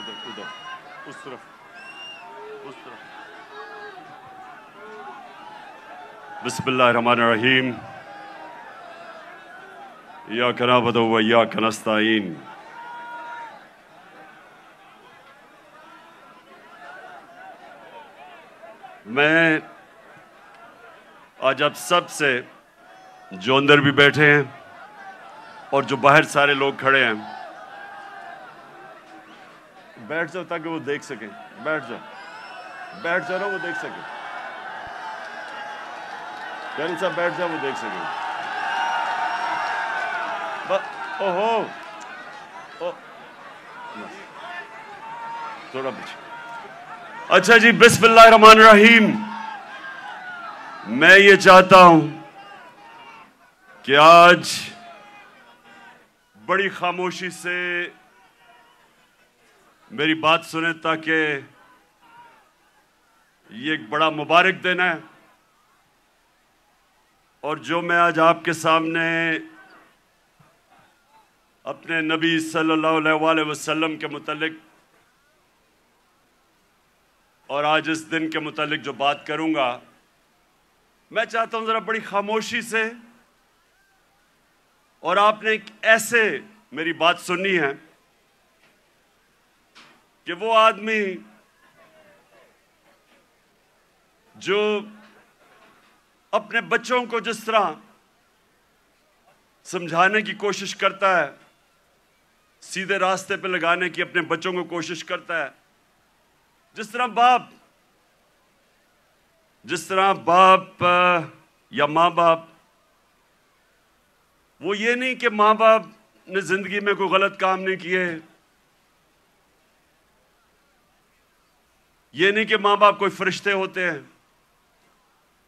ادھر اس طرف بسم اللہ الرحمن الرحیم ایاک نعبد و ایاک نستعین میں آج آپ سب سے جو اندر بھی بیٹھے ہیں اور جو باہر سارے لوگ کھڑے ہیں بیٹھ جاؤ تاکہ وہ دیکھ سکیں بیٹھ جاؤ نا وہ دیکھ سکیں جانی صاحب بیٹھ جاؤ وہ دیکھ سکیں تھوڑا پیچھے اچھا جی بسم اللہ الرحمن الرحیم میں یہ چاہتا ہوں کہ آج بڑی خاموشی سے میری بات سنیں تاکہ یہ ایک بڑا مبارک دن ہے اور جو میں آج آپ کے سامنے اپنے نبی صلی اللہ علیہ وسلم کے متعلق اور آج اس دن کے متعلق جو بات کروں گا میں چاہتا ہوں ذرا بڑی خاموشی سے اور آپ نے ایک ایسے میری بات سننی ہے کہ وہ آدمی جو اپنے بچوں کو جس طرح سمجھانے کی کوشش کرتا ہے سیدھے راستے پہ لگانے کی اپنے بچوں کو کوشش کرتا ہے جس طرح باپ یا ماں باپ وہ یہ نہیں کہ ماں باپ نے زندگی میں کوئی غلط کام نہیں کیے یہ نہیں کہ ماں باپ کوئی فرشتے ہوتے ہیں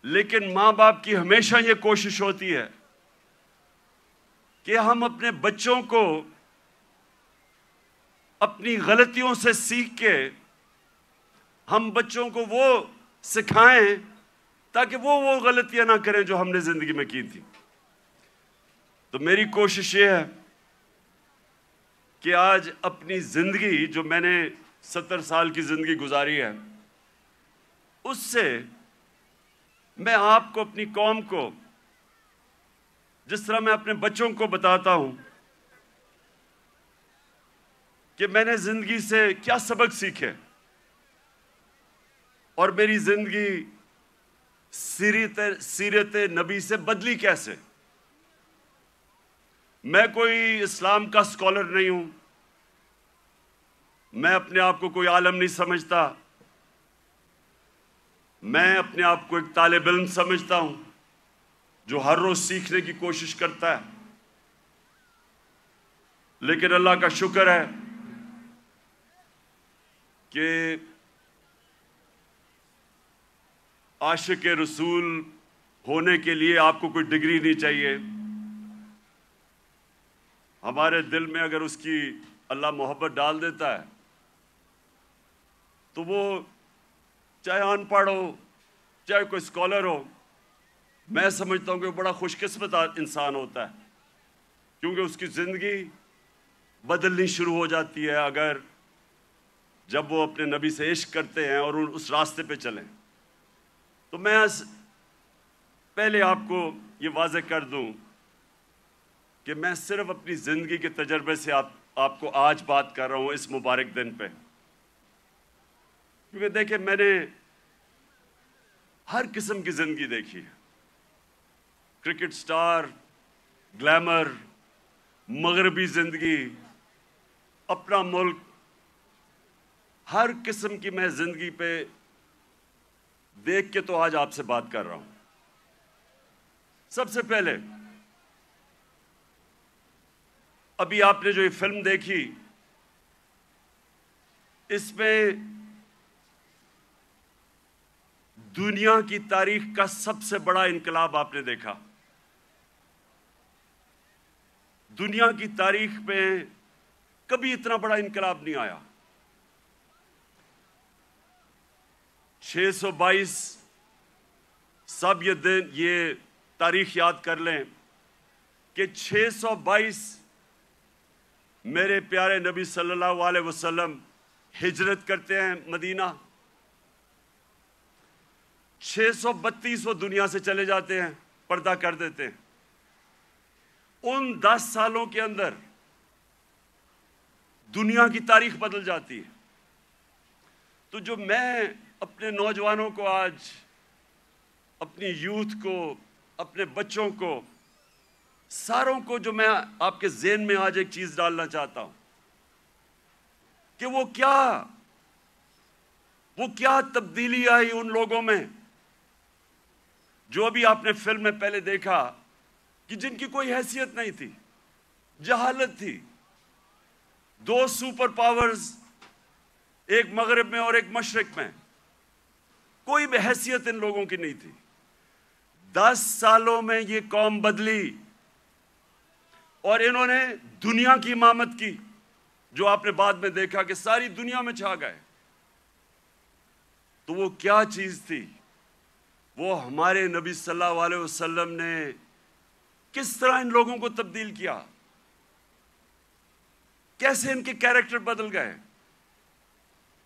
لیکن ماں باپ کی ہمیشہ یہ کوشش ہوتی ہے کہ ہم اپنے بچوں کو اپنی غلطیوں سے سیکھ کے ہم بچوں کو وہ سکھائیں تاکہ وہ غلطیاں نہ کریں جو ہم نے زندگی میں کی تھی تو میری کوشش یہ ہے کہ آج اپنی زندگی جو میں نے 70 سال کی زندگی گزاری ہے اس سے میں آپ کو اپنی قوم کو جس طرح میں اپنے بچوں کو بتاتا ہوں کہ میں نے زندگی سے کیا سبق سیکھے اور میری زندگی سیرت نبی سے بدلی کیسے میں کوئی اسلام کا اسکالر نہیں ہوں میں اپنے آپ کو کوئی عالم نہیں سمجھتا میں اپنے آپ کو ایک طالب علم سمجھتا ہوں جو ہر روز سیکھنے کی کوشش کرتا ہے لیکن اللہ کا شکر ہے کہ عاشق رسول ہونے کے لیے آپ کو کوئی ڈگری نہیں چاہیے ہمارے دل میں اگر اس کی اللہ محبت ڈال دیتا ہے تو وہ چاہے ان پڑھ ہو چاہے کوئی اسکالر ہو میں سمجھتا ہوں کہ وہ بڑا خوش قسمت انسان ہوتا ہے کیونکہ اس کی زندگی بدلنی شروع ہو جاتی ہے اگر جب وہ اپنے نبی سے عشق کرتے ہیں اور اس راستے پہ چلیں تو میں پہلے آپ کو یہ واضح کر دوں کہ میں صرف اپنی زندگی کے تجربے سے آپ کو آج بات کر رہا ہوں اس مبارک دن پہ کیونکہ دیکھیں میں نے ہر قسم کی زندگی دیکھی ہے کرکٹ سٹار گلیمر مغربی زندگی اپنا ملک ہر قسم کی میں زندگی پہ دیکھ کے تو آج آپ سے بات کر رہا ہوں سب سے پہلے ابھی آپ نے جو یہ فلم دیکھی اس میں دنیا کی تاریخ کا سب سے بڑا انقلاب آپ نے دیکھا دنیا کی تاریخ میں کبھی اتنا بڑا انقلاب نہیں آیا 622 سب یہ تاریخ یاد کر لیں کہ 622 میرے پیارے نبی صلی اللہ علیہ وسلم ہجرت کرتے ہیں مدینہ، 632 وہ دنیا سے چلے جاتے ہیں، پردہ کر دیتے ہیں۔ ان 10 سالوں کے اندر دنیا کی تاریخ بدل جاتی ہے۔ تو جو میں اپنے نوجوانوں کو آج، اپنی یوتھ کو، اپنے بچوں کو، ساروں کو جو میں آپ کے ذہن میں آج ایک چیز ڈالنا چاہتا ہوں کہ وہ کیا تبدیلی آئی ان لوگوں میں جو ابھی آپ نے فلم میں پہلے دیکھا کہ جن کی کوئی حیثیت نہیں تھی، جہالت تھی۔ 2 سپر پاورز، ایک مغرب میں اور ایک مشرق میں، کوئی بھی حیثیت ان لوگوں کی نہیں تھی۔ 10 سالوں میں یہ قوم بدلی اور انہوں نے دنیا کی امامت کی، جو آپ نے بعد میں دیکھا کہ ساری دنیا میں چھا گئے۔ تو وہ کیا چیز تھی؟ وہ ہمارے نبی صلی اللہ علیہ وسلم نے کس طرح ان لوگوں کو تبدیل کیا، کیسے ان کے کیریکٹر بدل گئے،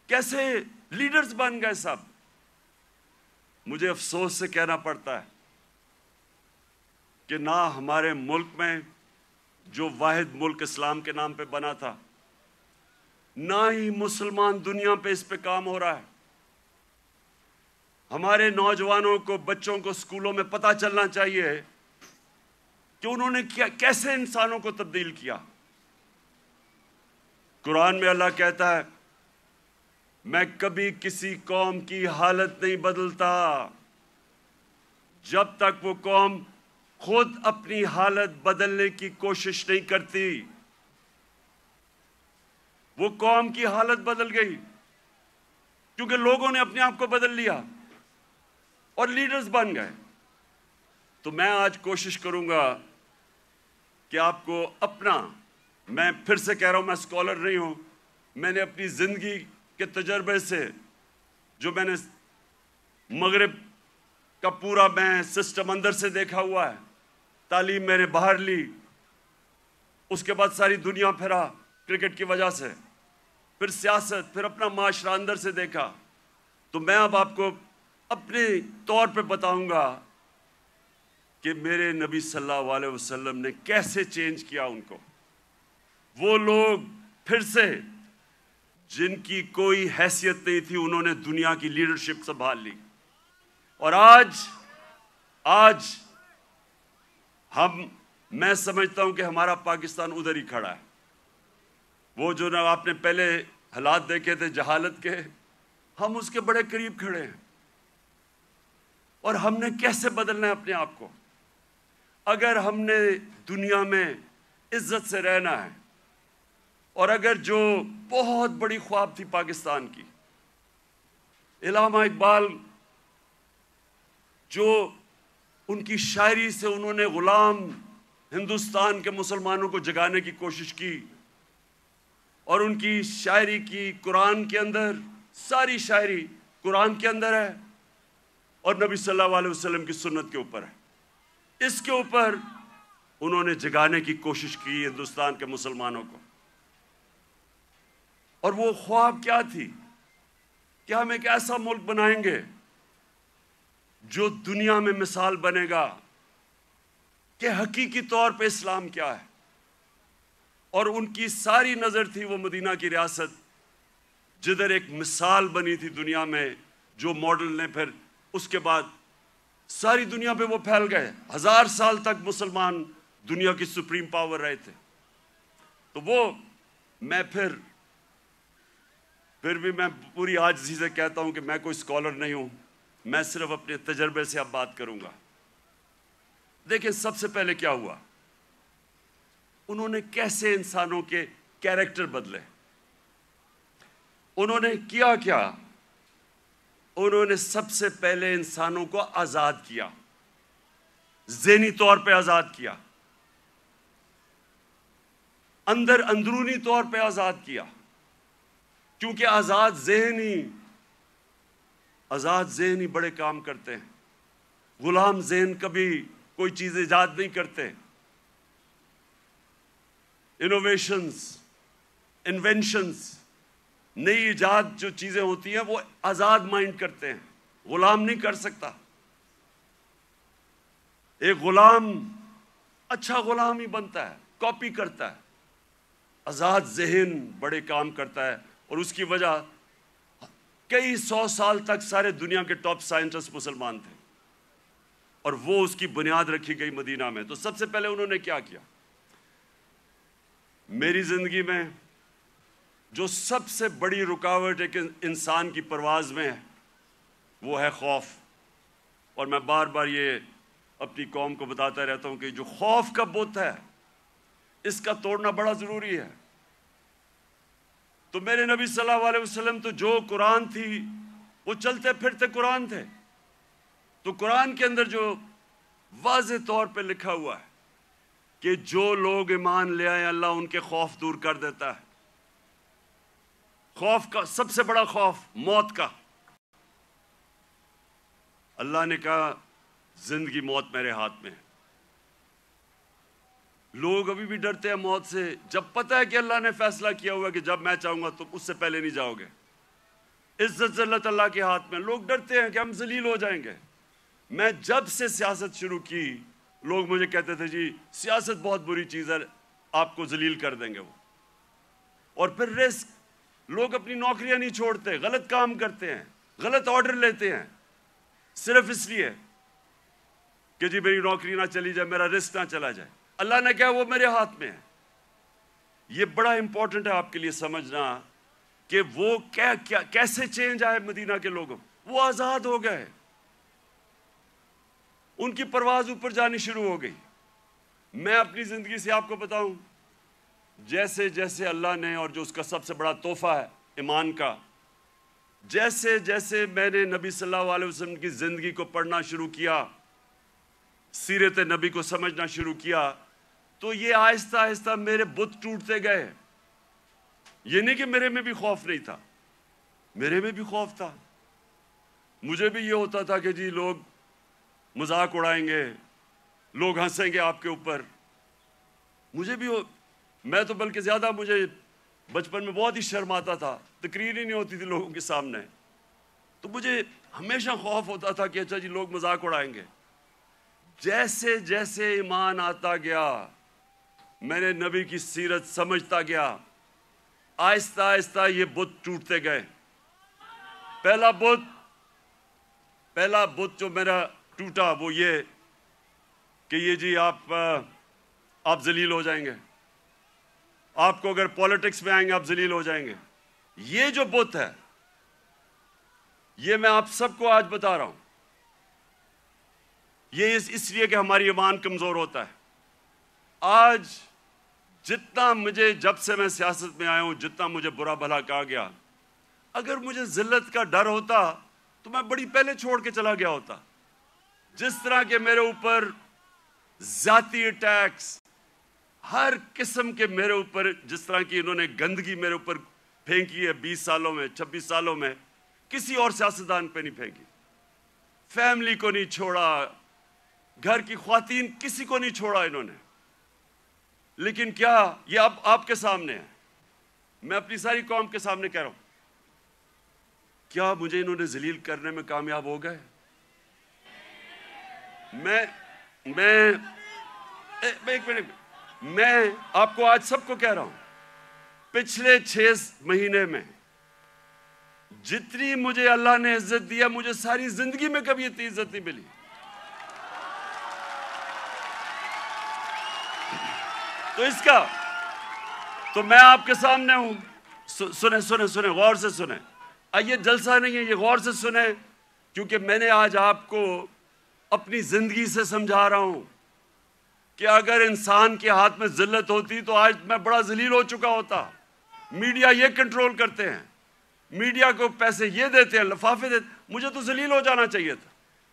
کیسے لیڈرز بن گئے سب۔ مجھے افسوس سے کہنا پڑتا ہے کہ نہ ہمارے ملک میں، جو واحد ملک اسلام کے نام پہ بنا تھا، نہ ہی مسلمان دنیا پہ اس پہ کام ہو رہا ہے۔ ہمارے نوجوانوں کو، بچوں کو اسکولوں میں پتہ چلنا چاہیے کہ انہوں نے کیسے انسانوں کو تبدیل کیا۔ قرآن میں اللہ کہتا ہے، میں کبھی کسی قوم کی حالت نہیں بدلتا جب تک وہ قوم خود اپنی حالت بدلنے کی کوشش نہیں کرتی۔ وہ قوم کی حالت بدل گئی کیونکہ لوگوں نے اپنے آپ کو بدل لیا اور لیڈرز بن گئے۔ تو میں آج کوشش کروں گا کہ آپ کو میں پھر سے کہہ رہا ہوں، میں اسکالر نہیں ہوں، میں نے اپنی زندگی کے تجربے سے، جو میں نے مغرب کا پورا میں سسٹم اندر سے دیکھا ہوا ہے، تعلیم میں نے باہر لی، اس کے بعد ساری دنیا پھرا کرکٹ کی وجہ سے، پھر سیاست، پھر اپنا معاشرہ اندر سے دیکھا۔ تو میں اب آپ کو اپنے طور پہ بتاؤں گا کہ میرے نبی صلی اللہ علیہ وسلم نے کیسے چینج کیا ان کو۔ وہ لوگ پھر سے، جن کی کوئی حیثیت نہیں تھی، انہوں نے دنیا کی لیڈرشپ سنبھال لی۔ اور آج میں سمجھتا ہوں کہ ہمارا پاکستان ادھر ہی کھڑا ہے۔ وہ جو آپ نے پہلے حالات دیکھے تھے جہالت کے، ہم اس کے بڑے قریب کھڑے ہیں۔ اور ہم نے کیسے بدلنا ہے اپنے آپ کو؟ اگر ہم نے دنیا میں عزت سے رہنا ہے، اور اگر جو بہت بڑی خواب تھی پاکستان کی، علامہ اقبال، جو ان کی شاعری سے انہوں نے غلام ہندوستان کے مسلمانوں کو جگانے کی کوشش کی، اور ان کی شاعری کی قرآن کے اندر، ساری شاعری قرآن کے اندر ہے اور نبی صلی اللہ علیہ وسلم کی سنت کے اوپر ہے۔ اس کے اوپر انہوں نے جگانے کی کوشش کی ہندوستان کے مسلمانوں کو۔ اور وہ خواب کیا تھی کہ ہم ایک ایسا ملک بنائیں گے جو دنیا میں مثال بنے گا کہ حقیقی طور پہ اسلام کیا ہے۔ اور ان کی ساری نظر تھی وہ مدینہ کی ریاست، جدھر ایک مثال بنی تھی دنیا میں، جو ماڈل نے پھر اس کے بعد ساری دنیا پہ وہ پھیل گئے۔ 1000 سال تک مسلمان دنیا کی سپریم پاور رہے تھے۔ تو وہ میں پھر بھی میں پوری عاجزی سے کہتا ہوں کہ میں کوئی اسکالر نہیں ہوں، میں صرف اپنے تجربے سے اب بات کروں گا۔ دیکھیں، سب سے پہلے کیا ہوا، انہوں نے کیسے انسانوں کے کیریکٹر بدلے۔ انہوں نے کیا، انہوں نے سب سے پہلے انسانوں کو آزاد کیا، ذہنی طور پہ آزاد کیا، اندرونی طور پہ آزاد کیا، کیونکہ آزاد ذہن ہی بڑے کام کرتے ہیں۔ غلام ذہن کبھی کوئی چیز ایجاد نہیں کرتے۔ انوویشنز، انوینشنز نئی ایجاد جو چیزیں ہوتی ہیں وہ آزاد مائنڈ کرتے ہیں، غلام نہیں کر سکتا۔ ایک غلام اچھا غلام ہی بنتا ہے، کاپی کرتا ہے۔ آزاد ذہن بڑے کام کرتا ہے، اور اس کی وجہ کئی 100 سال تک سارے دنیا کے ٹاپ سائنٹسٹ مسلمان تھے، اور وہ اس کی بنیاد رکھی گئی مدینہ میں۔ تو سب سے پہلے انہوں نے کیا کیا؟ میری زندگی میں جو سب سے بڑی رکاوٹ ایک انسان کی پرواز میں ہے وہ ہے خوف۔ اور میں بار بار یہ اپنی قوم کو بتاتا رہتا ہوں کہ جو خوف کا بت ہے اس کا توڑنا بڑا ضروری ہے۔ تو میرے نبی صلی اللہ علیہ وسلم تو جو قرآن تھی وہ چلتے پھرتے قرآن تھے۔ تو قرآن کے اندر جو واضح طور پہ لکھا ہوا ہے کہ جو لوگ ایمان لے آئے اللہ ان کے خوف دور کر دیتا ہے۔ خوف کا سب سے بڑا خوف موت کا۔ اللہ نے کہا زندگی موت میرے ہاتھ میں ہے۔ لوگ ابھی بھی ڈرتے ہیں موت سے، جب پتہ ہے کہ اللہ نے فیصلہ کیا ہوا کہ جب میں چاہوں گا تم اس سے پہلے نہیں جاؤ گے۔ عزت ذلت اللہ کے ہاتھ میں۔ لوگ ڈرتے ہیں کہ ہم ذلیل ہو جائیں گے۔ میں جب سے سیاست شروع کی لوگ مجھے کہتے تھے جی سیاست بہت بری چیز ہے، آپ کو ذلیل کر دیں گے وہ۔ اور پھر رسک، لوگ اپنی نوکریاں نہیں چھوڑتے، غلط کام کرتے ہیں، غلط آرڈر لیتے ہیں صرف اس لیے کہ جی میری نوکری نہ چلی جائے، میرا رسک نہ چلا جائے۔ اللہ نے کہا وہ میرے ہاتھ میں ہے۔ یہ بڑا امپورٹنٹ ہے آپ کے لیے سمجھنا کہ وہ کیسے چینج آئے مدینہ کے لوگوں۔ وہ آزاد ہو گئے، ان کی پرواز اوپر جانی شروع ہو گئی۔ میں اپنی زندگی سے آپ کو بتاؤں، جیسے جیسے اللہ نے، اور جو اس کا سب سے بڑا تحفہ ہے ایمان کا، جیسے جیسے میں نے نبی صلی اللہ علیہ وسلم کی زندگی کو پڑھنا شروع کیا، سیرت نبی کو سمجھنا شروع کیا، تو یہ آہستہ آہستہ میرے بت ٹوٹتے گئے۔ یہ نہیں کہ میرے میں بھی خوف نہیں تھا، میرے میں بھی خوف تھا۔ مجھے بھی یہ ہوتا تھا کہ جی لوگ مذاق اڑائیں گے، لوگ ہنسیں گے آپ کے اوپر۔ مجھے بھی میں تو بلکہ زیادہ، مجھے بچپن میں بہت ہی شرم آتا تھا، تقریر ہی نہیں ہوتی تھی لوگوں کے سامنے، تو مجھے ہمیشہ خوف ہوتا تھا کہ اچھا جی لوگ مذاق اڑائیں گے۔ جیسے جیسے ایمان آتا گیا، میں نے نبی کی سیرت سمجھتا گیا، آہستہ آہستہ یہ بت ٹوٹتے گئے۔ پہلا بت جو میرا ٹوٹا وہ یہ کہ یہ جی آپ ذلیل ہو جائیں گے، آپ کو اگر پولیٹکس میں آئیں گے آپ ذلیل ہو جائیں گے۔ یہ جو بت ہے یہ میں آپ سب کو آج بتا رہا ہوں، یہ اس لیے کہ ہماری ایمان کمزور ہوتا ہے۔ آج جتنا مجھے، جب سے میں سیاست میں آیا ہوں، جتنا مجھے برا بھلا کہا گیا، اگر مجھے ذلت کا ڈر ہوتا تو میں بڑی پہلے چھوڑ کے چلا گیا ہوتا۔ جس طرح کے میرے اوپر ذاتی اٹیکس، ہر قسم کے میرے اوپر، جس طرح کی انہوں نے گندگی میرے اوپر پھینکی ہے 20 سالوں میں، 26 سالوں میں، کسی اور سیاستدان پہ نہیں پھینکی۔ فیملی کو نہیں چھوڑا، گھر کی خواتین، کسی کو نہیں چھوڑا انہوں نے۔ لیکن کیا یہ اب آپ کے سامنے ہے، میں اپنی ساری قوم کے سامنے کہہ رہا ہوں، کیا مجھے انہوں نے ذلیل کرنے میں کامیاب ہو گئے؟ ایک منٹ، میں آپ کو آج سب کو کہہ رہا ہوں، پچھلے 6 مہینے میں جتنی مجھے اللہ نے عزت دیا، مجھے ساری زندگی میں کبھی اتنی عزت نہیں ملی۔ تو اس کا تو میں آپ کے سامنے ہوں، سنیں غور سے سنیں۔ یہ جلسہ نہیں ہے، یہ غور سے سنیں، کیونکہ میں نے آج آپ کو اپنی زندگی سے سمجھا رہا ہوں کہ اگر انسان کے ہاتھ میں ذلت ہوتی تو آج میں بڑا ذلیل ہو چکا ہوتا۔ میڈیا یہ کنٹرول کرتے ہیں، میڈیا کو پیسے یہ دیتے ہیں، لفافے دیتے ہیں، مجھے تو ذلیل ہو جانا چاہیے تھا۔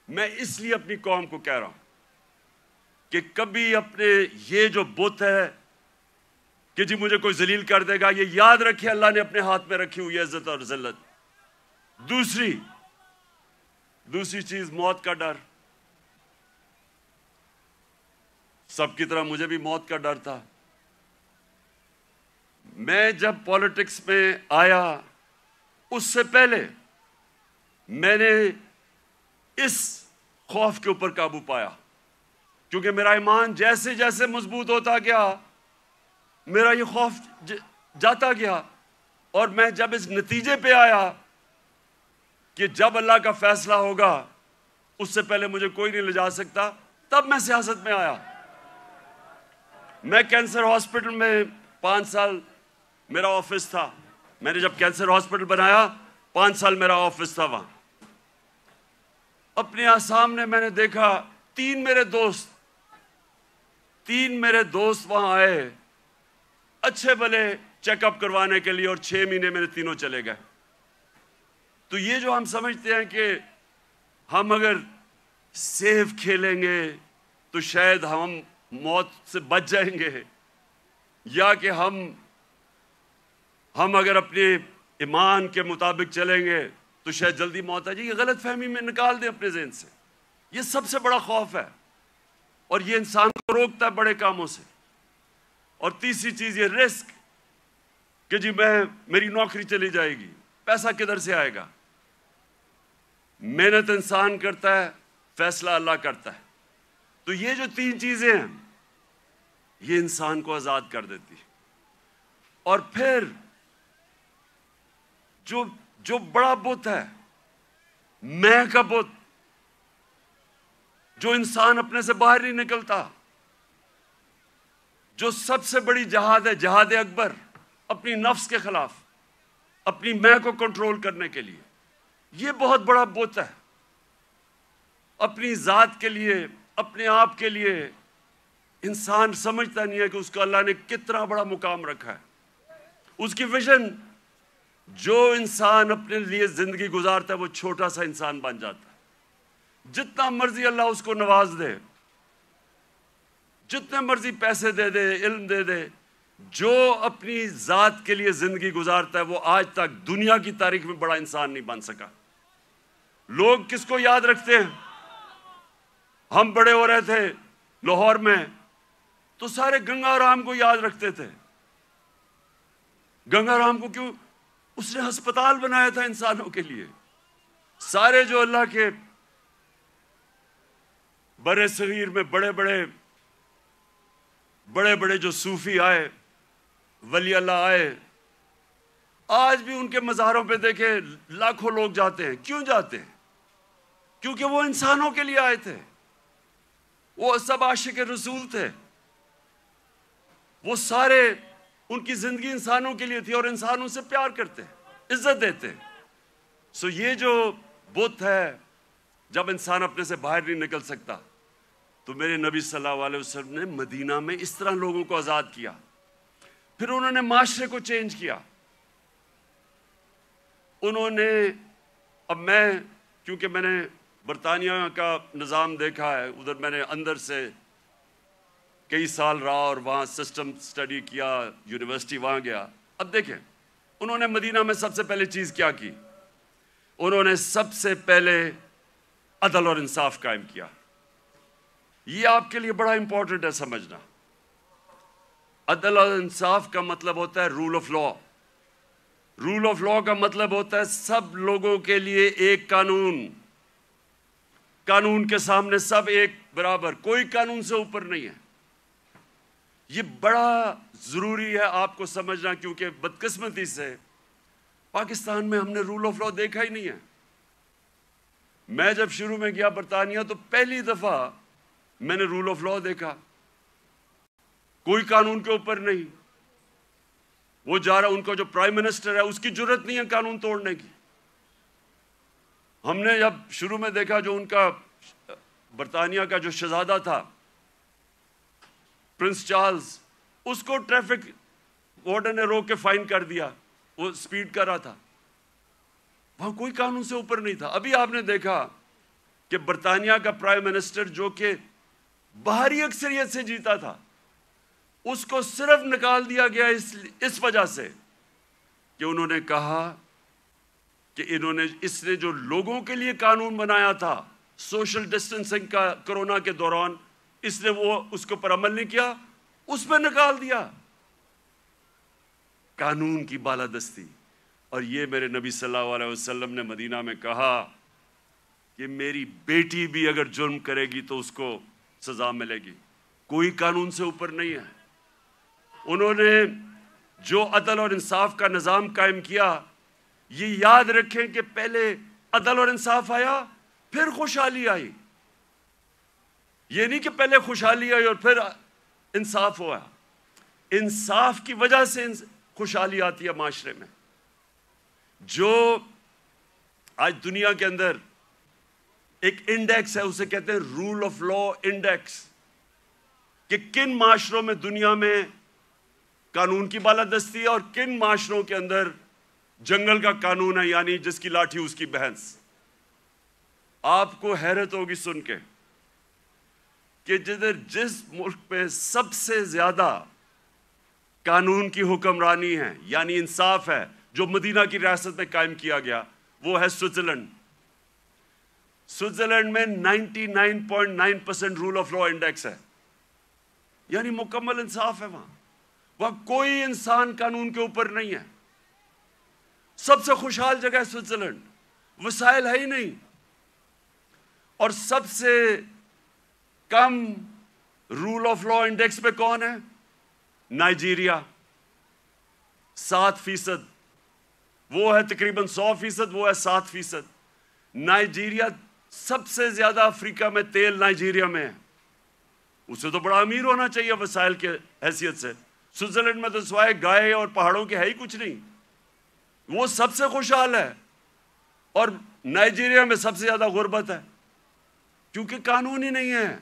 میں اس لیے اپنی قوم کو کہہ رہا ہوں کہ کبھی اپنے یہ جو بت ہے کہ جی مجھے کوئی ذلیل کر دے گا، یہ یاد رکھے اللہ نے اپنے ہاتھ میں رکھی ہوئی عزت اور ذلت۔ دوسری چیز موت کا ڈر۔ سب کی طرح مجھے بھی موت کا ڈر تھا۔ میں جب پولیٹکس میں آیا اس سے پہلے میں نے اس خوف کے اوپر قابو پایا، کیونکہ میرا ایمان جیسے جیسے مضبوط ہوتا گیا میرا یہ خوف جاتا گیا، اور میں جب اس نتیجے پہ آیا کہ جب اللہ کا فیصلہ ہوگا اس سے پہلے مجھے کوئی نہیں لے جا سکتا، تب میں سیاست میں آیا۔ میں کینسر ہاسپٹل میں 5 سال میرا آفس تھا، میں نے جب کینسر ہاسپٹل بنایا 5 سال میرا آفس تھا وہاں۔ اپنے سامنے میں نے دیکھا 3 میرے دوست وہاں آئے اچھے بھلے چیک اپ کروانے کے لیے، اور 6 مہینے میرے تینوں چلے گئے۔ تو یہ جو ہم سمجھتے ہیں کہ ہم اگر سیف کھیلیں گے تو شاید ہم موت سے بچ جائیں گے، یا کہ ہم اگر اپنے ایمان کے مطابق چلیں گے تو شاید جلدی موت آ جائے، یہ غلط فہمی میں نکال دیں اپنے ذہن سے۔ یہ سب سے بڑا خوف ہے، اور یہ انسان کو روکتا ہے بڑے کاموں سے۔ اور تیسری چیز یہ رسک، کہ جی میری نوکری چلی جائے گی، پیسہ کدھر سے آئے گا؟ محنت انسان کرتا ہے، فیصلہ اللہ کرتا ہے۔ تو یہ جو 3 چیزیں ہیں یہ انسان کو آزاد کر دیتی۔ اور پھر جو بڑا بت ہے، میں کا بت، جو انسان اپنے سے باہر نہیں نکلتا، جو سب سے بڑی جہاد ہے، جہاد اکبر، اپنی نفس کے خلاف، اپنی میں کو کنٹرول کرنے کے لیے، یہ بہت بڑا بت ہے۔ اپنی ذات کے لیے، اپنے آپ کے لیے انسان سمجھتا نہیں ہے کہ اس کو اللہ نے کتنا بڑا مقام رکھا ہے۔ اس کی ویژن، جو انسان اپنے لیے زندگی گزارتا ہے وہ چھوٹا سا انسان بن جاتا ہے۔ جتنا مرضی اللہ اس کو نواز دے، جتنے مرضی پیسے دے دے، علم دے دے، جو اپنی ذات کے لیے زندگی گزارتا ہے وہ آج تک دنیا کی تاریخ میں بڑا انسان نہیں بن سکا۔ لوگ کس کو یاد رکھتے ہیں؟ ہم بڑے ہو رہے تھے لاہور میں تو سارے گنگا رام کو یاد رکھتے تھے۔ گنگا رام کو کیوں؟ اس نے ہسپتال بنایا تھا انسانوں کے لیے۔ سارے جو اللہ کے برے صغیر میں بڑے بڑے جو صوفی آئے، ولی اللہ آئے، آج بھی ان کے مزاروں پہ دیکھیں لاکھوں لوگ جاتے ہیں۔ کیوں جاتے ہیں؟ کیونکہ وہ انسانوں کے لیے آئے تھے، وہ سب عاشق رسول تھے، وہ سارے ان کی زندگی انسانوں کے لیے تھی، اور انسانوں سے پیار کرتے، عزت دیتے۔ سو یہ جو بت ہے، جب انسان اپنے سے باہر نہیں نکل سکتا، تو میرے نبی صلی اللہ علیہ وسلم نے مدینہ میں اس طرح لوگوں کو آزاد کیا۔ پھر انہوں نے معاشرے کو چینج کیا۔ انہوں نے، اب کیونکہ میں نے برطانیہ کا نظام دیکھا ہے، ادھر میں نے اندر سے کئی سال رہا اور وہاں سسٹم سٹڈی کیا، یونیورسٹی وہاں گیا۔ اب دیکھیں انہوں نے مدینہ میں سب سے پہلے چیز کیا کی؟ انہوں نے سب سے پہلے عدل اور انصاف قائم کیا۔ یہ آپ کے لیے بڑا امپورٹنٹ ہے سمجھنا۔ عدل اور انصاف کا مطلب ہوتا ہے rule of law. Rule of law کا مطلب ہوتا ہے سب لوگوں کے لیے ایک قانون، قانون کے سامنے سب ایک برابر، کوئی قانون سے اوپر نہیں ہے۔ یہ بڑا ضروری ہے آپ کو سمجھنا، کیونکہ بدقسمتی سے پاکستان میں ہم نے رول آف لا دیکھا ہی نہیں ہے۔ میں جب شروع میں گیا برطانیہ تو پہلی دفعہ میں نے رول آف لا دیکھا۔ کوئی قانون کے اوپر نہیں، وہ جا رہا، ان کا جو پرائم منسٹر ہے اس کی جرت نہیں ہے قانون توڑنے کی۔ ہم نے جب شروع میں دیکھا جو ان کا برطانیہ کا جو شہزادہ تھا پرنس چارلز، اس کو ٹریفک وارڈن نے روک کے فائن کر دیا، وہ سپیڈ کر رہا تھا۔ وہاں کوئی قانون سے اوپر نہیں تھا۔ ابھی آپ نے دیکھا کہ برطانیہ کا پرائم منسٹر جو کہ باہری اکثریت سے جیتا تھا، اس کو صرف نکال دیا گیا اس وجہ سے کہ انہوں نے کہا کہ اس نے جو لوگوں کے لیے قانون بنایا تھا سوشل ڈسٹنسنگ کا کرونا کے دوران، اس نے اس کے اوپر عمل نہیں کیا، اس پہ نکال دیا۔ قانون کی بالادستی، اور یہ میرے نبی صلی اللہ علیہ وسلم نے مدینہ میں کہا کہ میری بیٹی بھی اگر جرم کرے گی تو اس کو سزا ملے گی، کوئی قانون سے اوپر نہیں ہے۔ انہوں نے جو عدل اور انصاف کا نظام قائم کیا، یہ یاد رکھیں کہ پہلے عدل اور انصاف آیا پھر خوشحالی آئی، یہ نہیں کہ پہلے خوشحالی آئی اور پھر انصاف ہوا۔ انصاف کی وجہ سے خوشحالی آتی ہے معاشرے میں۔ جو آج دنیا کے اندر ایک انڈیکس ہے، اسے کہتے ہیں رول آف لا انڈیکس، کہ کن معاشروں میں دنیا میں قانون کی بالادستی ہے اور کن معاشروں کے اندر جنگل کا قانون ہے، یعنی جس کی لاٹھی اس کی بھینس۔ آپ کو حیرت ہوگی سن کے کہ جس ملک میں سب سے زیادہ قانون کی حکمرانی ہے، یعنی انصاف ہے، جو مدینہ کی ریاست میں قائم کیا گیا، وہ ہے سوئٹزرلینڈ۔ سوئٹزرلینڈ میں 99.9% رول آف لا انڈیکس ہے، یعنی مکمل انصاف ہے وہاں کوئی انسان قانون کے اوپر نہیں ہے۔ سب سے خوشحال جگہ ہے سوئٹزرلینڈ، وسائل ہے ہی نہیں۔ اور سب سے کم رول آف لا انڈیکس پہ کون ہے؟ نائجیریا، 7%، وہ ہے تقریباً 100%، وہ ہے 7%۔ نائجیریا سب سے زیادہ افریقہ میں تیل نائجیریا میں ہے، اسے تو بڑا امیر ہونا چاہیے وسائل کے حیثیت سے۔ سوئٹزرلینڈ میں تو سوائے گائے اور پہاڑوں کے ہے ہی کچھ نہیں، وہ سب سے خوشحال ہے۔ اور نائجیریا میں سب سے زیادہ غربت ہے، کیونکہ قانون ہی نہیں ہے،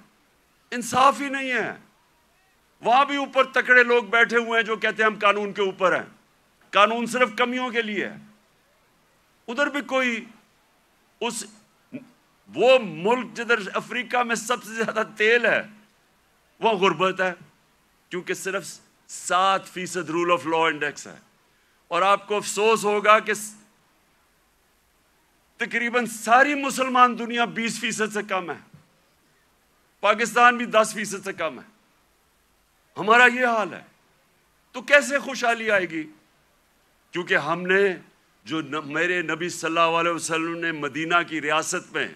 انصاف ہی نہیں ہے۔ وہاں بھی اوپر تکڑے لوگ بیٹھے ہوئے ہیں جو کہتے ہیں ہم قانون کے اوپر ہیں، قانون صرف کمیوں کے لیے ہے۔ ادھر بھی کوئی وہ ملک جدھر افریقہ میں سب سے زیادہ تیل ہے، وہ غربت ہے، کیونکہ صرف 7% رول آف لا انڈیکس ہے۔ اور آپ کو افسوس ہوگا کہ تقریباً ساری مسلمان دنیا 20% سے کم ہے، پاکستان بھی 10% سے کم ہے، ہمارا یہ حال ہے۔ تو کیسے خوشحالی آئے گی؟ کیونکہ ہم نے جو میرے نبی صلی اللہ علیہ وسلم نے مدینہ کی ریاست میں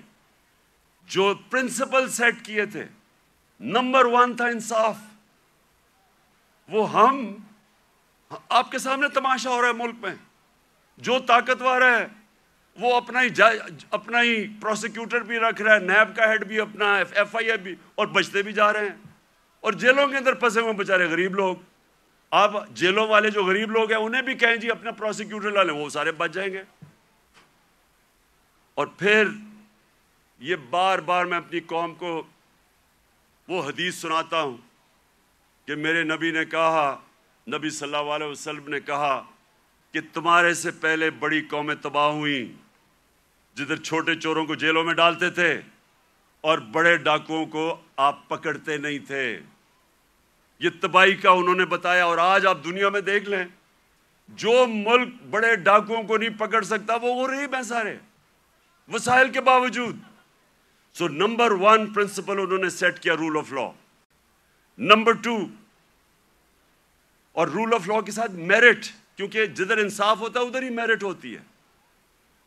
جو پرنسپل سیٹ کیے تھے، نمبر 1 تھا انصاف۔ وہ آپ کے سامنے تماشا ہو رہا ہے ملک میں، جو طاقتور ہے وہ اپنا ہی پروسیکیوٹر بھی رکھ رہا ہے، نیب کا ہیڈ بھی اپنا، ایف آئی اے بھی، اور بچتے بھی جا رہے ہیں۔ اور جیلوں کے اندر پھنسے ہوئے بیچارے غریب لوگ، آپ جیلوں والے جو غریب لوگ ہیں انہیں بھی کہیں جی اپنا پروسیکیوٹر لا لیں، وہ سارے بچ جائیں گے۔ اور پھر یہ بار بار میں اپنی قوم کو وہ حدیث سناتا ہوں کہ میرے نبی نے کہا، نبی صلی اللہ علیہ وسلم نے کہا کہ تمہارے سے پہلے بڑی قومیں تباہ ہوئیں جدھر چھوٹے چوروں کو جیلوں میں ڈالتے تھے اور بڑے ڈاکوؤں کو آپ پکڑتے نہیں تھے۔ یہ تباہی کا انہوں نے بتایا۔ اور آج آپ دنیا میں دیکھ لیں، جو ملک بڑے ڈاکوؤں کو نہیں پکڑ سکتا وہ غریب ہیں سارے، وسائل کے باوجود۔ سو نمبر 1 پرنسپل انہوں نے سیٹ کیا رول آف لا۔ نمبر 2، اور رول آف لا کے ساتھ میرٹ، کیونکہ جدھر انصاف ہوتا ہے ادھر ہی میرٹ ہوتی ہے۔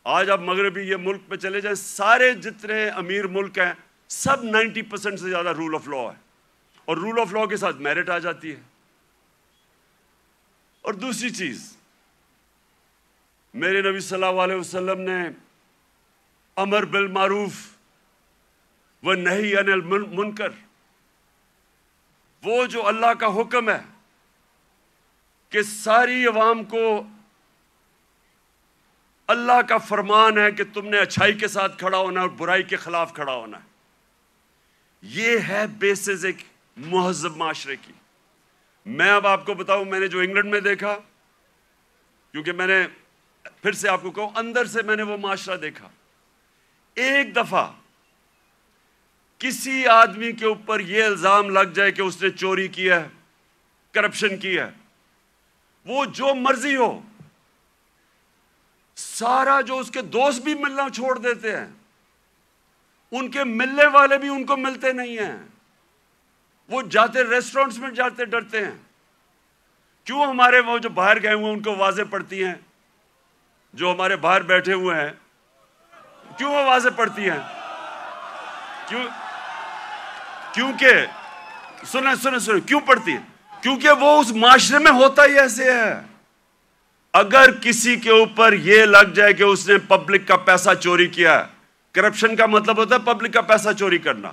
آج آپ مغربی یہ ملک پہ چلے جائیں، سارے جتنے امیر ملک ہیں سب 90% سے زیادہ رول آف لا ہے، اور رول آف لا کے ساتھ میرٹ آ جاتی ہے۔ اور دوسری چیز، میرے نبی صلی اللہ علیہ وسلم نے امر بالمعروف و نہی عن المنکر، وہ جو اللہ کا حکم ہے کہ ساری عوام کو اللہ کا فرمان ہے کہ تم نے اچھائی کے ساتھ کھڑا ہونا اور برائی کے خلاف کھڑا ہونا ہے، یہ ہے بیسز ایک مہذب معاشرے کی۔ میں اب آپ کو بتاؤں، میں نے جو انگلینڈ میں دیکھا، کیونکہ میں نے پھر سے آپ کو کہوں اندر سے میں نے وہ معاشرہ دیکھا، ایک دفعہ کسی آدمی کے اوپر یہ الزام لگ جائے کہ اس نے چوری کی ہے، کرپشن کی ہے، وہ جو مرضی ہو، سارا جو اس کے دوست بھی ملنا چھوڑ دیتے ہیں، ان کے ملنے والے بھی ان کو ملتے نہیں ہیں، وہ جاتے ریسٹورنٹس میں جاتے ڈرتے ہیں۔ کیوں؟ ہمارے وہ جو باہر گئے ہوئے ان کو واضح پڑتی ہیں جو ہمارے باہر بیٹھے ہوئے ہیں کیوں آوازیں پڑتی ہیں؟ کیونکہ سنیں کیوں پڑتی ہے؟ کیونکہ وہ اس معاشرے میں ہوتا ہی ایسے ہے. اگر کسی کے اوپر یہ لگ جائے کہ اس نے پبلک کا پیسہ چوری کیا ہے، کرپشن کا مطلب ہوتا ہے پبلک کا پیسہ چوری کرنا،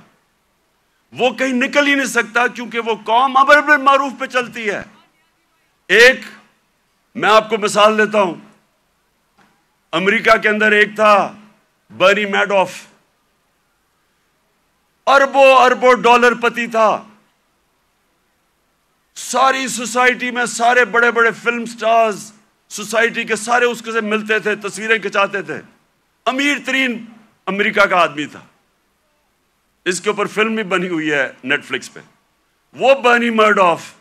وہ کہیں نکل ہی نہیں سکتا، کیونکہ وہ قوم امر بالمعروف پہ چلتی ہے. میں آپ کو مثال دیتا ہوں. امریکہ کے اندر ایک تھا برنی میڈوف، اربوں ڈالر پتی تھا. ساری سوسائٹی میں سارے بڑے بڑے فلم سٹارز سوسائٹی کے سارے اس کے سے ملتے تھے، تصویریں کھچاتے تھے. امیر ترین امریکہ کا آدمی تھا. اس کے اوپر فلم بھی بنی ہوئی ہے نیٹ فلکس پہ. وہ برنی میڈوف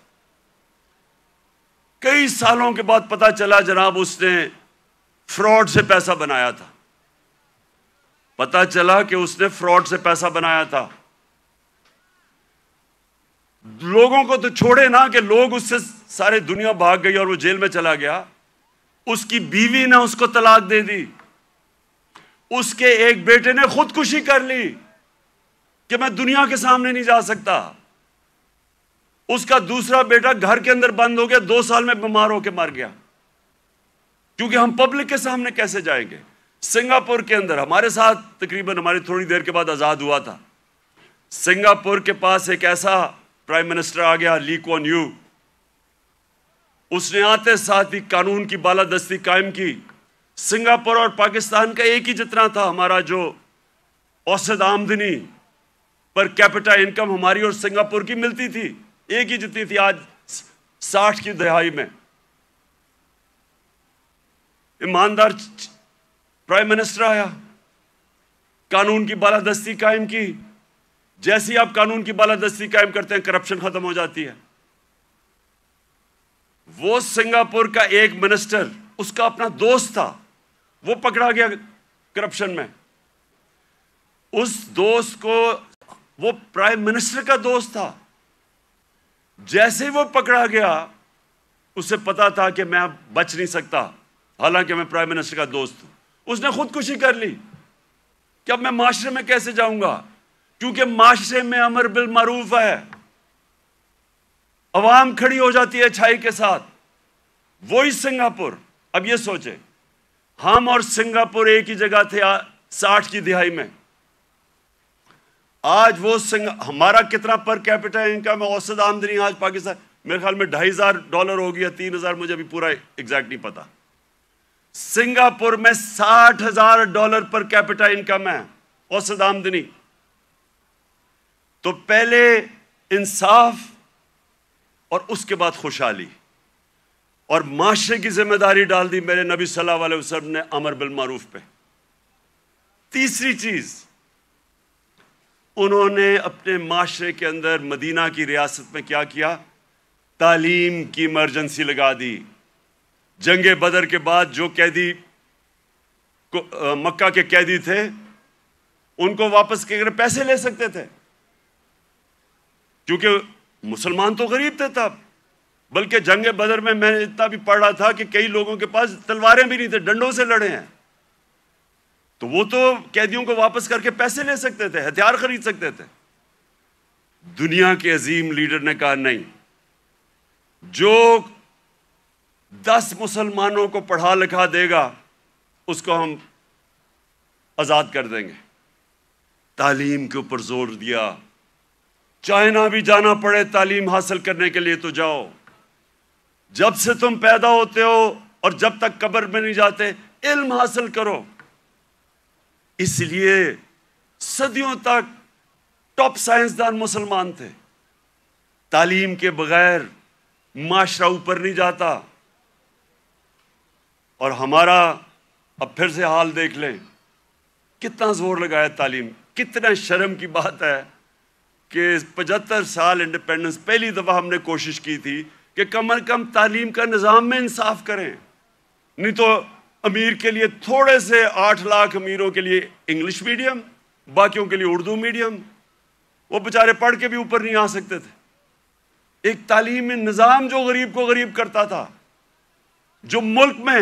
کئی سالوں کے بعد پتا چلا جناب اس نے فراڈ سے پیسہ بنایا تھا. پتا چلا کہ اس نے فراڈ سے پیسہ بنایا تھا. لوگوں کو تو چھوڑے نا کہ لوگ اس سے سارے دنیا بھاگ گئی اور وہ جیل میں چلا گیا. اس کی بیوی نے اس کو طلاق دے دی. اس کے ایک بیٹے نے خودکشی کر لی کہ میں دنیا کے سامنے نہیں جا سکتا. اس کا دوسرا بیٹا گھر کے اندر بند ہو گیا، 2 سال میں بیمار ہو کے مر گیا. کیونکہ ہم پبلک کے سامنے کیسے جائیں گے؟ سنگاپور کے اندر ہمارے ساتھ تقریباً ہماری تھوڑی دیر کے بعد آزاد ہوا تھا. سنگاپور کے پاس ایک ایسا پرائم منسٹر آ گیا، لی کوان یو. اس نے آتے ساتھ ہی قانون کی بالادستی قائم کی. سنگاپور اور پاکستان کا ایک ہی جتنا تھا. ہمارا جو اوسط آمدنی پر کیپٹا انکم ہماری اور سنگاپور کی ملتی تھی، ایک ہی جتنی تھی. آج 60 کی دہائی میں ایماندار پرائم منسٹر آیا، قانون کی بالادستی قائم کی. جیسے ہی آپ قانون کی بالادستی قائم کرتے ہیں کرپشن ختم ہو جاتی ہے. وہ سنگاپور کا ایک منسٹر، اس کا اپنا دوست تھا، وہ پکڑا گیا کرپشن میں. اس دوست کو، وہ پرائم منسٹر کا دوست تھا، جیسے ہی وہ پکڑا گیا اسے پتا تھا کہ میں بچ نہیں سکتا، حالانکہ میں پرائم منسٹر کا دوست ہوں. اس نے خودکشی کر لی کہ اب میں معاشرے میں کیسے جاؤں گا، کیونکہ معاشرے میں امر بالمعروف ہے. عوام کھڑی ہو جاتی ہے اچھائی کے ساتھ. وہی سنگاپور. اب یہ سوچیں، ہم اور سنگاپور ایک ہی جگہ تھے 60 کی دہائی میں. آج وہ ہمارا کتنا پر کیپٹا انکم ہے، اوسط آمدنی آج پاکستان میرے خیال میں $2,500 ہو گیا، 3,000 مجھے ابھی پورا ایگزیکٹ نہیں پتا. سنگاپور میں $60,000 پر کیپٹا انکم ہے، اوسط آمدنی. تو پہلے انصاف اور اس کے بعد خوشحالی اور معاشرے کی ذمہ داری ڈال دی میرے نبی صلی اللہ علیہ وسلم نے امر بالمعروف پہ. تیسری چیز، انہوں نے اپنے معاشرے کے اندر مدینہ کی ریاست میں کیا کیا؟ تعلیم کی ایمرجنسی لگا دی. جنگ بدر کے بعد جو قیدی مکہ کے قیدی تھے ان کو واپس کے پیسے لے سکتے تھے، کیونکہ مسلمان تو غریب تھے تب. بلکہ جنگ بدر میں نے اتنا بھی پڑھ رہا تھا کہ کئی لوگوں کے پاس تلواریں بھی نہیں تھے، ڈنڈوں سے لڑے ہیں. تو وہ تو قیدیوں کو واپس کر کے پیسے لے سکتے تھے، ہتھیار خرید سکتے تھے. دنیا کے عظیم لیڈر نے کہا نہیں، جو 10 مسلمانوں کو پڑھا لکھا دے گا اس کو ہم آزاد کر دیں گے. تعلیم کے اوپر زور دیا. چائنا بھی جانا پڑے تعلیم حاصل کرنے کے لیے تو جاؤ. جب سے تم پیدا ہوتے ہو اور جب تک قبر میں نہیں جاتے علم حاصل کرو. اس لیے صدیوں تک ٹاپ سائنسدان مسلمان تھے. تعلیم کے بغیر معاشرہ اوپر نہیں جاتا. اور ہمارا اب پھر سے حال دیکھ لیں، کتنا زور لگایا تعلیم. کتنا شرم کی بات ہے کہ 75 سال انڈیپینڈنس پہلی دفعہ ہم نے کوشش کی تھی کہ کم از کم تعلیم کا نظام میں انصاف کریں. نہیں تو امیر کے لیے تھوڑے سے 8 لاکھ امیروں کے لیے انگلش میڈیم، باقیوں کے لیے اردو میڈیم. وہ بیچارے پڑھ کے بھی اوپر نہیں آ سکتے تھے. ایک تعلیمی نظام جو غریب کو غریب کرتا تھا، جو ملک میں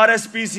RSPC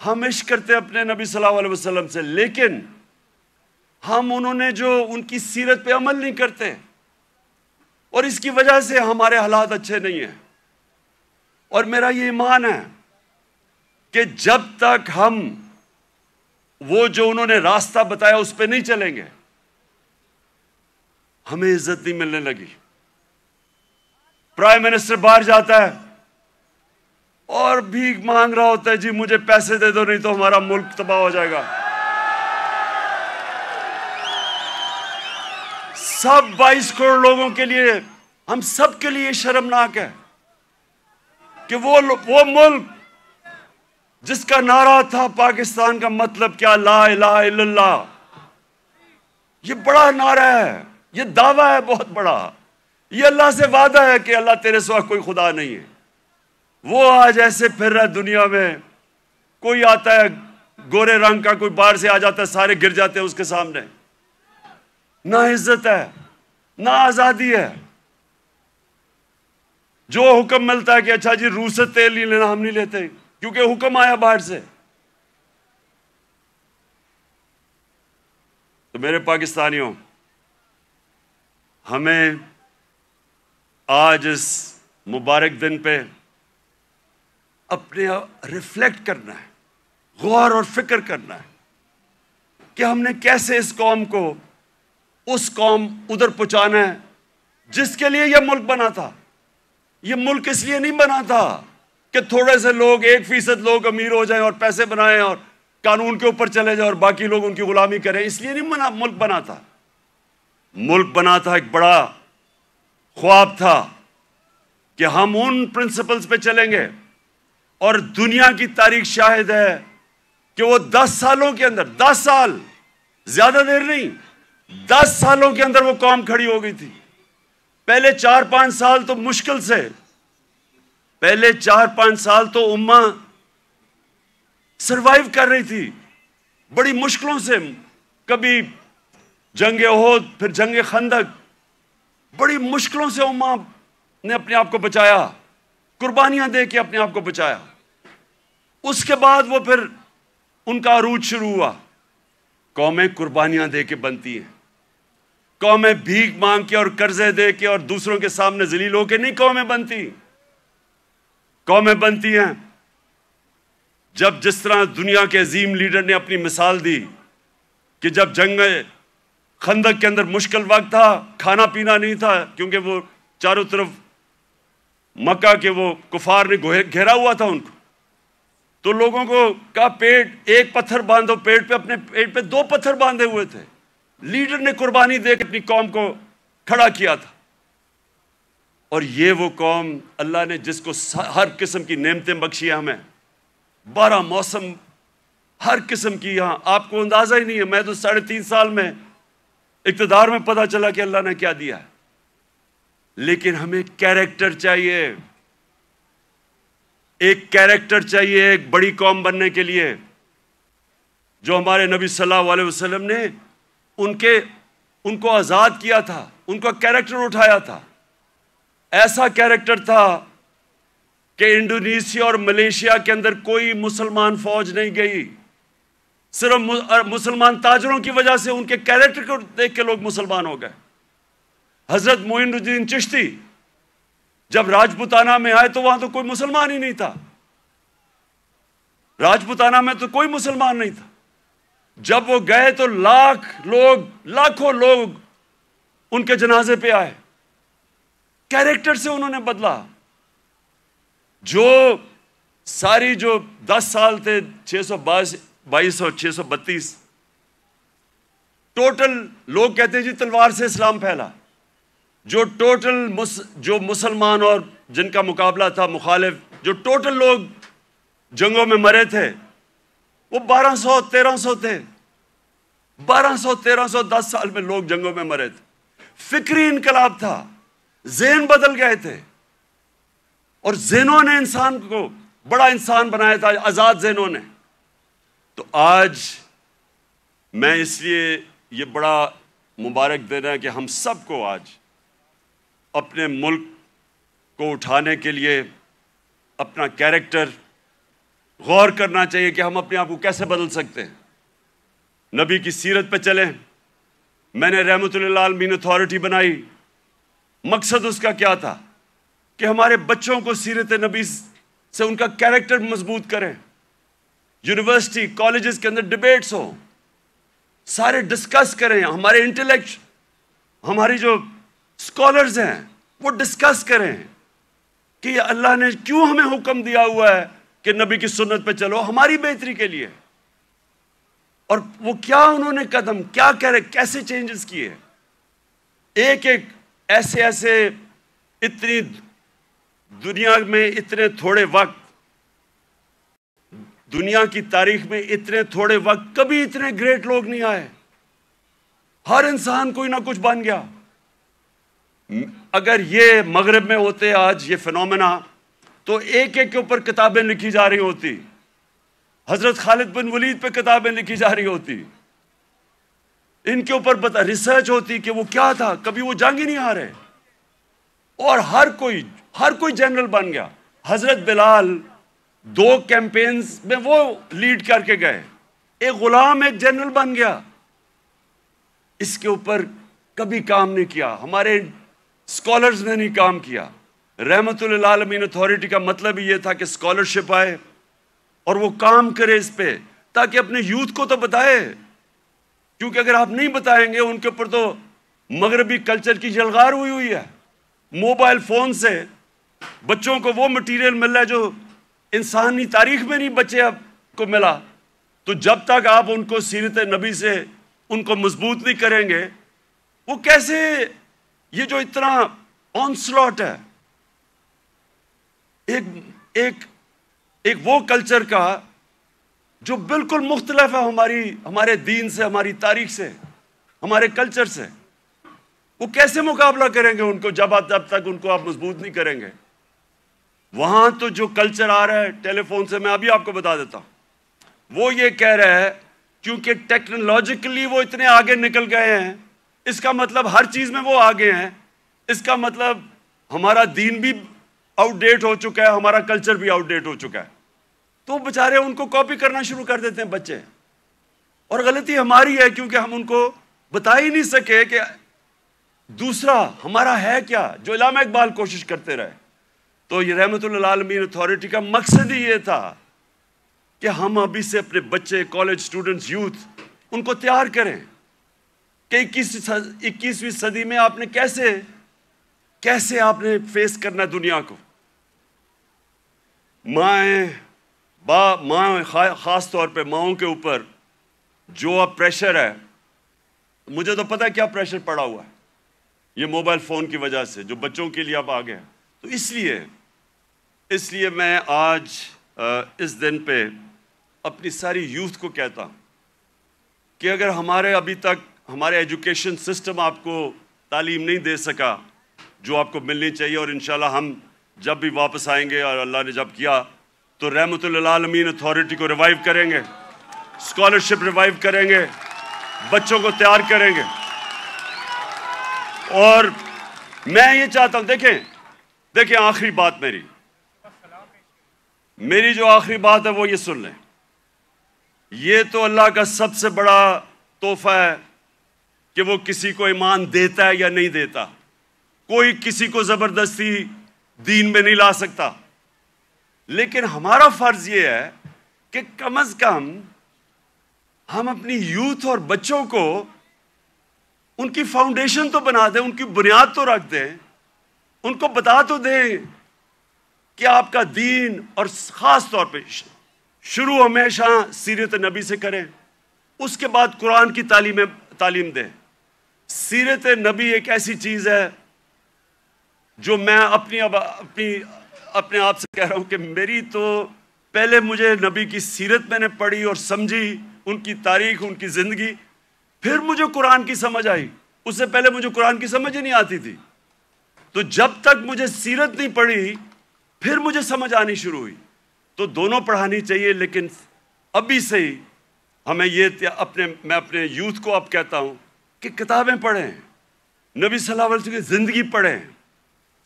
ہم عشق کرتے ہیں اپنے نبی صلی اللہ علیہ وسلم سے، لیکن ہم انہوں نے جو ان کی سیرت پہ عمل نہیں کرتے، اور اس کی وجہ سے ہمارے حالات اچھے نہیں ہیں۔ اور میرا یہ ایمان ہے کہ جب تک ہم وہ جو انہوں نے راستہ بتایا اس پہ نہیں چلیں گے، ہمیں عزت نہیں ملنے لگی۔ پرائم منسٹر باہر جاتا ہے اور بھیک مانگ رہا ہوتا ہے، جی مجھے پیسے دے دو نہیں تو ہمارا ملک تباہ ہو جائے گا۔ سب 22 کروڑ لوگوں کے لیے، ہم سب کے لیے شرمناک ہے کہ وہ ملک جس کا نعرہ تھا پاکستان کا مطلب کیا، لا الہ الا اللہ، یہ بڑا نعرہ ہے، یہ دعویٰ ہے بہت بڑا، یہ اللہ سے وعدہ ہے کہ اللہ تیرے سوا کوئی خدا نہیں ہے۔ وہ آج ایسے پھر رہا ہے دنیا میں، کوئی آتا ہے گورے رنگ کا، کوئی باہر سے آ جاتا ہے، سارے گر جاتے ہیں اس کے سامنے۔ نہ عزت ہے، نہ آزادی ہے۔ جو حکم ملتا ہے کہ اچھا جی روس سے تیل نہیں لینا، ہم نہیں لیتے کیونکہ حکم آیا باہر سے۔ تو میرے پاکستانیوں، ہمیں آج اس مبارک دن پہ اپنے ریفلیکٹ کرنا ہے، غور اور فکر کرنا ہے کہ ہم نے کیسے اس قوم کو اس قوم ادھر پہنچانا ہے جس کے لیے یہ ملک بنا تھا۔ یہ ملک اس لیے نہیں بنا تھا کہ تھوڑے سے لوگ، 1% لوگ امیر ہو جائیں اور پیسے بنائیں اور قانون کے اوپر چلے جائیں اور باقی لوگ ان کی غلامی کریں، اس لیے نہیں ملک بنا تھا۔ ملک بنا تھا، ایک بڑا خواب تھا کہ ہم ان پرنسپلز پہ چلیں گے، اور دنیا کی تاریخ شاہد ہے کہ وہ 10 سالوں کے اندر، 10 سال، زیادہ دیر نہیں، 10 سالوں کے اندر وہ قوم کھڑی ہو گئی تھی۔ پہلے 4-5 سال تو مشکل سے، پہلے 4-5 سال تو امہ سروائیو کر رہی تھی بڑی مشکلوں سے، کبھی جنگ احد، پھر جنگ خندق، بڑی مشکلوں سے امہ نے اپنے آپ کو بچایا، قربانیاں دے کے اپنے آپ کو بچایا۔ اس کے بعد وہ پھر ان کا عروج شروع ہوا۔ قومیں قربانیاں دے کے بنتی ہیں، قومیں بھیک مانگ کے اور قرضے دے کے اور دوسروں کے سامنے ذلیل ہو کے نہیں قومیں بنتی۔ قومیں بنتی ہیں جب، جس طرح دنیا کے عظیم لیڈر نے اپنی مثال دی کہ جب جنگ خندق کے اندر مشکل وقت تھا، کھانا پینا نہیں تھا کیونکہ وہ چاروں طرف مکہ کے وہ کفار نے گھیرا ہوا تھا ان کو، تو لوگوں کو کہا پیٹ، ایک پتھر باندھو پیٹ پہ، اپنے پیٹ پہ 2 پتھر باندھے ہوئے تھے۔ لیڈر نے قربانی دے کے اپنی قوم کو کھڑا کیا تھا۔ اور یہ وہ قوم اللہ نے جس کو ہر قسم کی نعمتیں بخشی ہیں ہمیں، 12 موسم، ہر قسم کی، یہاں آپ کو اندازہ ہی نہیں ہے۔ میں تو 3.5 سال میں اقتدار میں پتہ چلا کہ اللہ نے کیا دیا ہے۔ لیکن ہمیں کیریکٹر چاہیے، ایک کیریکٹر چاہیے ایک بڑی قوم بننے کے لیے، جو ہمارے نبی صلی اللہ علیہ وسلم نے ان کو آزاد کیا تھا، ان کا کیریکٹر اٹھایا تھا۔ ایسا کیریکٹر تھا کہ انڈونیشیا اور ملیشیا کے اندر کوئی مسلمان فوج نہیں گئی، صرف مسلمان تاجروں کی وجہ سے، ان کے کیریکٹر کو دیکھ کے لوگ مسلمان ہو گئے۔ حضرت معین الدین چشتی جب راجپوتانہ میں آئے تو وہاں تو کوئی مسلمان ہی نہیں تھا، راجپوتانہ میں تو کوئی مسلمان نہیں تھا۔ جب وہ گئے تو لاکھوں لوگ ان کے جنازے پہ آئے۔ کیریکٹر سے انہوں نے بدلا۔ جو ساری جو 10 سال تھے، 622 اور 632، ٹوٹل لوگ کہتے ہیں جی تلوار سے اسلام پھیلا، جو ٹوٹل جو مسلمان اور جن کا مقابلہ تھا مخالف، جو ٹوٹل لوگ جنگوں میں مرے تھے وہ 1200-1300 تھے۔ 1200-1300 10 سال میں لوگ جنگوں میں مرے تھے۔ فکری انقلاب تھا، ذہن بدل گئے تھے، اور ذہنوں نے انسان کو بڑا انسان بنایا تھا، آزاد ذہنوں نے۔ تو آج میں اس لیے یہ بڑا مبارک دن ہے کہ ہم سب کو آج اپنے ملک کو اٹھانے کے لیے اپنا کیریکٹر غور کرنا چاہیے کہ ہم اپنے آپ کو کیسے بدل سکتے ہیں. نبی کی سیرت پہ چلیں. میں نے رحمت للعالمین اتھارٹی بنائی. مقصد اس کا کیا تھا کہ ہمارے بچوں کو سیرت نبی سے ان کا کیریکٹر مضبوط کریں. یونیورسٹی کالجز کے اندر ڈیبیٹس ہوں, سارے ڈسکس کریں. ہمارے انٹلیکٹ, ہماری جو اسکالرز ہیں وہ ڈسکس کریں کہ اللہ نے کیوں ہمیں حکم دیا ہوا ہے کہ نبی کی سنت پہ چلو, ہماری بہتری کے لیے. اور وہ کیا انہوں نے قدم کیا کہہ رہے, کیسے چینجز کیے. ایک ایسے اتنی دنیا میں اتنے تھوڑے وقت, دنیا کی تاریخ میں اتنے تھوڑے وقت کبھی اتنے گریٹ لوگ نہیں آئے. ہر انسان کوئی نہ کچھ بن گیا. اگر یہ مغرب میں ہوتے آج یہ فنومنا, تو ایک کے اوپر کتابیں لکھی جا رہی ہوتی. حضرت خالد بن ولید پہ کتابیں لکھی جا رہی ہوتی, ان کے اوپر ریسرچ ہوتی کہ وہ کیا تھا, کبھی وہ جنگ ہی نہیں ہارے. اور ہر کوئی جنرل بن گیا. حضرت بلال 2 کیمپینز میں وہ لیڈ کر کے گئے. ایک غلام ایک جنرل بن گیا. اس کے اوپر کبھی کام نہیں کیا, ہمارے اسکالرز نے نہیں کام کیا. رحمت للعالمین اتھارٹی کا مطلب ہی یہ تھا کہ اسکالرشپ آئے اور وہ کام کرے اس پہ, تاکہ اپنے یوتھ کو تو بتائے. کیونکہ اگر آپ نہیں بتائیں گے, ان کے اوپر تو مغربی کلچر کی جلغار ہوئی ہے. موبائل فون سے بچوں کو وہ مٹیریل مل رہا ہے جو انسانی تاریخ میں نہیں بچے اب کو ملا. تو جب تک آپ ان کو سیرت نبی سے ان کو مضبوط نہیں کریں گے, وہ کیسے, یہ جو اتنا آنسلاٹ ہے ایک وہ کلچر کا جو بالکل مختلف ہے ہمارے دین سے, ہماری تاریخ سے, ہمارے کلچر سے, وہ کیسے مقابلہ کریں گے ان کو جب تک ان کو آپ مضبوط نہیں کریں گے. وہاں تو جو کلچر آ رہا ہے ٹیلی فون سے, میں ابھی آپ کو بتا دیتا ہوں, وہ یہ کہہ رہا ہے کیونکہ ٹیکنالوجیکلی وہ اتنے آگے نکل گئے ہیں, اس کا مطلب ہر چیز میں وہ آگے ہیں, اس کا مطلب ہمارا دین بھی آؤٹ ڈیٹ ہو چکا ہے, ہمارا کلچر بھی آؤٹ ڈیٹ ہو چکا ہے. تو بیچارے ان کو کاپی کرنا شروع کر دیتے ہیں بچے. اور غلطی ہماری ہے کیونکہ ہم ان کو بتا ہی نہیں سکے کہ دوسرا ہمارا ہے کیا, جو علامہ اقبال کوشش کرتے رہے. تو یہ رحمت للعالمین اتھارٹی کا مقصد ہی یہ تھا کہ ہم ابھی سے اپنے بچے, کالج اسٹوڈنٹس, یوتھ, ان کو تیار کریں کہ 21ویں صدی میں آپ نے کیسے آپ نے فیس کرنا ہے دنیا کو. ماں خاص طور پہ ماؤں کے اوپر جو اب پریشر ہے, مجھے تو پتہ ہے کیا پریشر پڑا ہوا ہے یہ موبائل فون کی وجہ سے, جو بچوں کے لیے اب آ گیا. تو اس لیے میں آج اس دن پہ اپنی ساری یوتھ کو کہتا ہوں کہ اگر ابھی تک ہمارے ایجوکیشن سسٹم آپ کو تعلیم نہیں دے سکا جو آپ کو ملنی چاہیے, اور انشاءاللہ ہم جب بھی واپس آئیں گے اور اللہ نے جب کیا تو رحمت للعالمین اتھارٹی کو ریوائیو کریں گے, اسکالرشپ ریوائیو کریں گے, بچوں کو تیار کریں گے. اور میں یہ چاہتا ہوں, دیکھیں آخری بات میری جو آخری بات ہے وہ یہ سن لیں. یہ تو اللہ کا سب سے بڑا تحفہ ہے کہ وہ کسی کو ایمان دیتا ہے یا نہیں دیتا. کوئی کسی کو زبردستی دین میں نہیں لا سکتا. لیکن ہمارا فرض یہ ہے کہ کم از کم ہم اپنی یوتھ اور بچوں کو ان کی فاؤنڈیشن تو بنا دیں, ان کی بنیاد تو رکھ دیں, ان کو بتا تو دیں کہ آپ کا دین, اور خاص طور پہ شروع ہمیشہ سیرت نبی سے کریں, اس کے بعد قرآن کی تعلیم دیں. سیرت نبی ایک ایسی چیز ہے جو میں اپنے آپ سے کہہ رہا ہوں کہ میری تو پہلے مجھے نبی کی سیرت میں نے پڑھی اور سمجھی, ان کی تاریخ, ان کی زندگی, پھر مجھے قرآن کی سمجھ آئی. اس سے پہلے مجھے قرآن کی سمجھ ہی نہیں آتی تھی. تو جب تک مجھے سیرت نہیں پڑھی پھر مجھے سمجھ آنی شروع ہوئی. تو دونوں پڑھانی چاہیے, لیکن ابھی سے ہی ہمیں میں اپنے یوتھ کو اب کہتا ہوں کہ کتابیں پڑھیں, نبی صلی اللہ علیہ وسلم کی زندگی پڑھیں,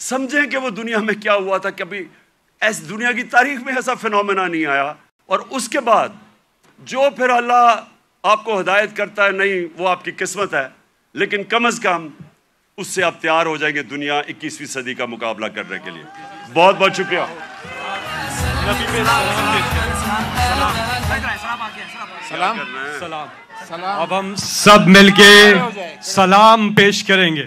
سمجھیں کہ وہ دنیا میں کیا ہوا تھا. کبھی دنیا کی تاریخ میں ایسا فنومنا نہیں آیا, اور اس کے بعد جو پھر اللہ آپ کو ہدایت کرتا ہے نہیں وہ آپ کی قسمت ہے، لیکن کم از کم اس سے آپ تیار ہو جائیں گے دنیا 21ویں صدی کا مقابلہ کرنے کے لیے. بہت بہت شکریہ. سلام. اب ہم سب مل کے سلام پیش کریں گے.